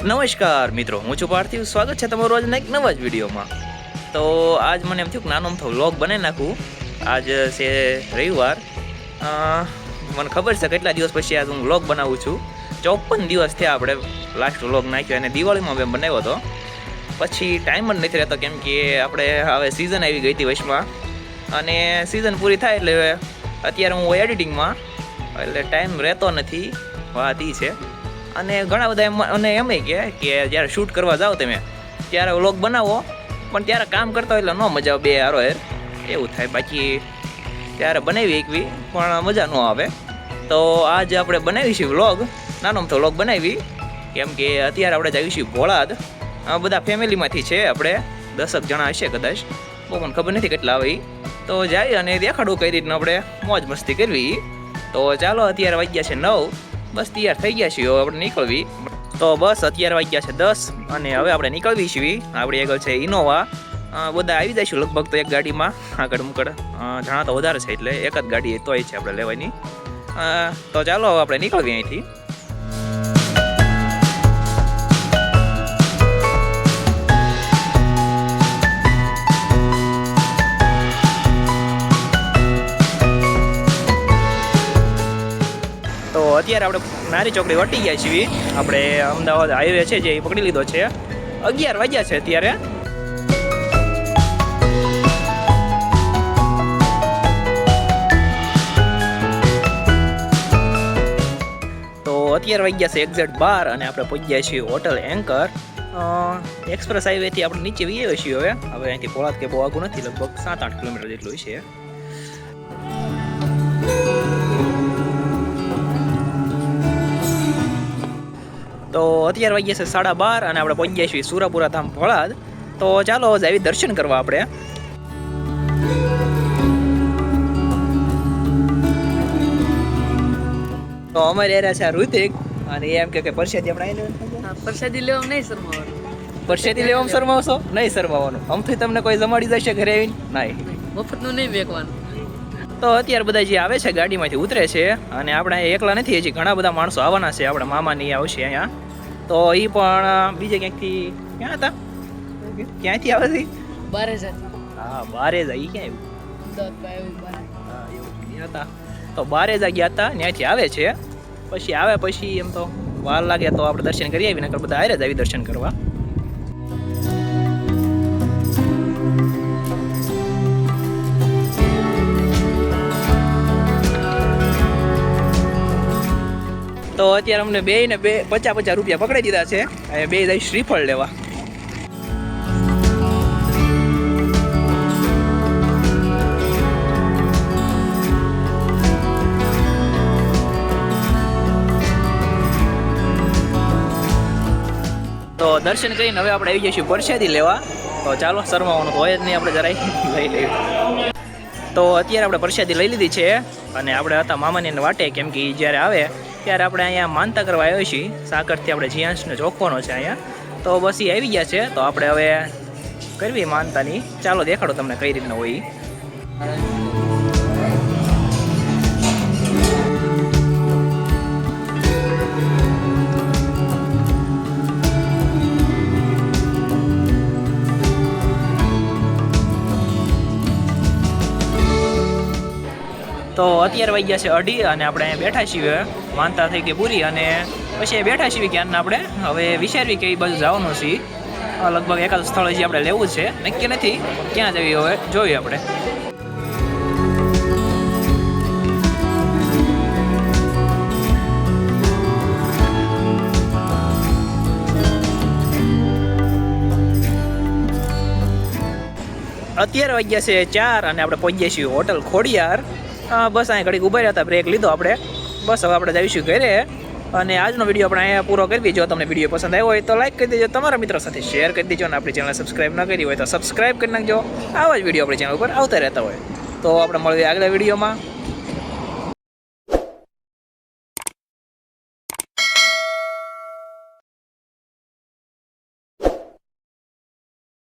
નમસ્કાર મિત્રો, હું છું પાર્થિવ. સ્વાગત છે તમારું આજના એક નવા જ વિડીયોમાં. તો આજ મને એમ થયું કે નાનો અમથો વ્લોગ બનાવી નાખું. આજ છે રવિવાર. મને ખબર છે કેટલા દિવસ પછી આજ હું વ્લોગ બનાવું છું. 54 દિવસ થયા આપણે લાસ્ટ વ્લોગ નાખ્યો અને દિવાળીમાં મેં બનાવ્યો હતો. પછી ટાઈમ જ નથી રહેતો કેમ કે આપણે હવે સિઝન આવી ગઈ હતી વચમાં અને સિઝન પૂરી થાય એટલે અત્યારે હું એડિટિંગમાં એટલે ટાઈમ રહેતો નથી. વાત એ છે. અને ઘણા બધા અને એમ કે જ્યારે શૂટ કરવા જાઓ તમે ત્યારે વ્લોગ બનાવો પણ ત્યારે કામ કરતા હોય એટલે ન મજા આવે બે હારો હેર એવું થાય. બાકી ત્યારે બનાવી એકવી પણ મજા ન આવે. તો આજે આપણે બનાવીશું વ્લોગ, નાનો અમથો વ્લોગ બનાવી કેમ કે અત્યારે આપણે જઈશું ભોળાદ. બધા ફેમિલીમાંથી છે, આપણે 10 જણા હશે કદાચ, બહુ મને ખબર નથી કેટલા આવે. તો જાય અને દેખાડું કઈ રીતના આપણે મોજ મસ્તી કરવી. તો ચાલો, અત્યારે વાગ્યા છે 9, બસ તૈયાર થઈ ગયા છીએ, હવે આપણે નીકળવી. તો બસ અત્યારે વાગ્યા છે 10 અને હવે આપણે નીકળવી છીએ. આપણી આગળ છે ઇનોવા. બધા આવી જઈશું લગભગ તો એક ગાડીમાં. આગળ મુકડ જણા તો વધારે છે એટલે એક જ ગાડી તોય છે આપણે લેવાની. તો ચાલો હવે આપણે નીકળવી અહીંથી. તો અત્યારે આપણે નારી ચોકડી વટી ગયા છીએ. આપણે અમદાવાદ હાઈવે છે જે એ પકડી લીધો છે. 11 વાગ્યા છે અત્યારે. તો અત્યારે વાગ્યા છે એક્ઝેક્ટ 12 અને આપણે પહોંચી ગયા છીએ હોટલ એન્કર. એક્સપ્રેસ હાઈવેથી આપણે નીચે વીએ છીએ હવે અહીંથી ભોળાદ કે બહુ આગું નથી, લગભગ 7-8 કિલોમીટર જેટલું છે. તો અત્યારે વાગ્યા છે 12:30 અને આપણે પહોંચી ગયા છીએ સુરાપુરા ધામ ભોળાદ. તો ચાલો આવી દર્શન કરવા આપણે. તો અમારે એરા છે ઋતિક અને એમ કે પરસાદી આપણે પ્રસાદી લેવા નહીં શરમાવાનું. પરસાદી લેવામાં શરમાવશો? નહીં શરમાવાનું. આમથી તમને કોઈ જમાડી જશે ઘરે આવીને? નહીં, મફતનું નહીં વેકવાનું. તો અત્યારે બધા જે આવે છે ગાડીમાંથી ઉતરે છે અને આપણે એકલા નથી, હજી ઘણા બધા માણસો આવવાના છે. આપણા મામાની આવશે અહીંયા. તો એ પણ બીજે ક્યાંકથી ક્યાં હતા, ક્યાંથી આવે છે? બારે છે. હા, બારે જાય. ક્યાં આવ્યું હતા? તો બારે જ ગયા હતા, ત્યાંથી આવે છે. પછી આવે પછી એમ તો વાર લાગે તો આપણે દર્શન કરી આવીને બધા હારે જ આવી દર્શન કરવા. તો અત્યારે અમને બે 50 રૂપિયા પકડી દીધા છે. હવે બે જાય શ્રીફળ લેવા. તો દર્શન કરીને હવે આપણે આવી જઈશું પરસાદી લેવા. તો ચાલો, શરમાવાનું તો હોય જ નહીં, આપણે જરાય લઈ લઈએ. તો અત્યારે આપણે પરસાદી લઈ લીધી છે અને આપણે હતા મામાની વાટે કેમ કે જ્યારે આવે ત્યારે આપણે અહીંયા માનતા કરવા આવ્યા છીએ. સાકરથી આપણે જીયાંશને ચોખવાનો છે અહીંયા. તો બસ એ આવી ગયા છે. તો આપણે હવે કરવી માનતાની. ચાલો દેખાડો તમને કઈ રીતના હોય. તો અત્યારે વાગ્યા છે 2:30 અને આપણે અહીંયા બેઠા છીએ. માનતા થઈ ગઈ પૂરી અને પછી બેઠા છીએ ક્યારના. આપણે હવે વિચારવી કે એ બાજુ જવાનું છે. લગભગ એકાદ સ્થળ જે આપણે લેવું છે, નક્કી નથી ક્યાં જવી, હવે જોઈએ આપણે. અત્યારે વાગ્યા છે 4 અને આપણે પહોંચી ગયા છીએ હોટલ ખોડિયાર. બસ અહીંયા ઘડીક ઉભા રહ્યા હતા, બ્રેક લીધો આપણે. બસ હવે આપણે જઈશું ઘરે અને આજનો વિડીયો આપણે અહીંયા પૂરો કરી. જો તમને વિડીયો પસંદ આવ્યો હોય તો લાઈક કરી દેજો, તમારા મિત્રો સાથે શેર કરી દેજો અને આપણી ચેનલ સબસ્ક્રાઈબ ન કરી હોય તો સબસ્ક્રાઈબ કરી નાખજો. આવા જ વિડીયો આપણી ચેનલ ઉપર આવતા રહેતા હોય. તો આપણે મળીએ આગલા વિડીયોમાં.